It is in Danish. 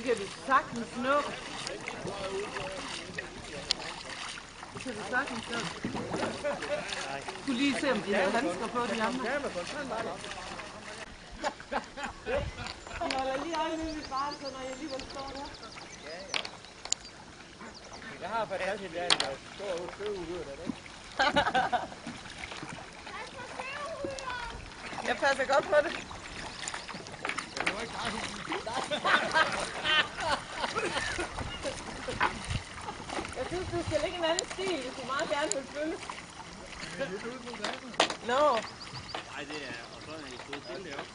Det kan du sagtens nå. Det kan du sagtens nå. Du skulle lige se, om de havde handsker på de andre. Jeg holder lige øje med mit barn, så når jeg alligevel står der. Jeg har faktisk en der står og støvhuder der, ikke? Jeg passer godt på det. Jeg synes, du skal lægge en anden stil, hvis du meget gerne vil følge. Nå. Nej, det er, og så er det et billede også.